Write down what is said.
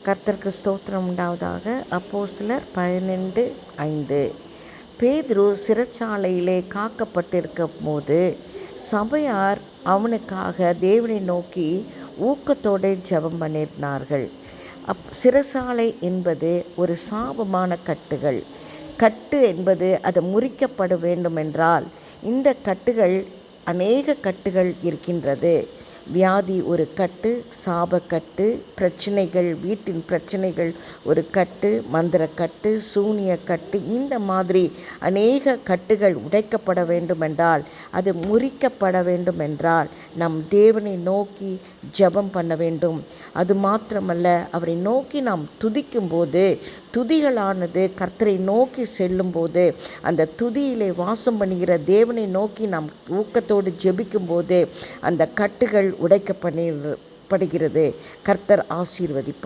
கர்த்தருக்கு ஸ்தோத்திரம் உண்டாவதாக. அப்போஸ்தலர் 12:5. பேதுரு சிறைச்சாலையிலே காக்கப்பட்டிருக்கும் போது சபையார் அவனுக்காக தேவனை நோக்கி ஊக்கத்தோடு ஜெபம் பண்ணினார்கள். சிறைச்சாலை என்பது ஒரு சாபமான கட்டுகள். கட்டு என்பது அது முறிக்கப்பட வேண்டுமென்றால் இந்த கட்டுகள் அநேக கட்டுகள் இருக்கின்றது. வியாதி ஒரு கட்டு, சாபக்கட்டு, பிரச்சனைகள், வீட்டின் பிரச்சனைகள் ஒரு கட்டு, மந்திரக்கட்டு, சூனியக்கட்டு, இந்த மாதிரி அநேக கட்டுகள் உடைக்கப்பட வேண்டுமென்றால், அது முறிக்கப்பட வேண்டுமென்றால் நம் தேவனை நோக்கி ஜெபம் பண்ண வேண்டும். அது மாத்திரமல்ல, அவரை நோக்கி நாம் துதிக்கும்போது, துதிகளானது கர்த்தரை நோக்கி செல்லும்போது, அந்த துதியிலே வாசம் பண்ணுகிற தேவனை நோக்கி நாம் ஊக்கத்தோடு ஜெபிக்கும்போது அந்த கட்டுகள் உடைக்கப்படுகிறது. கர்த்தர் ஆசீர்வதிப்பார்.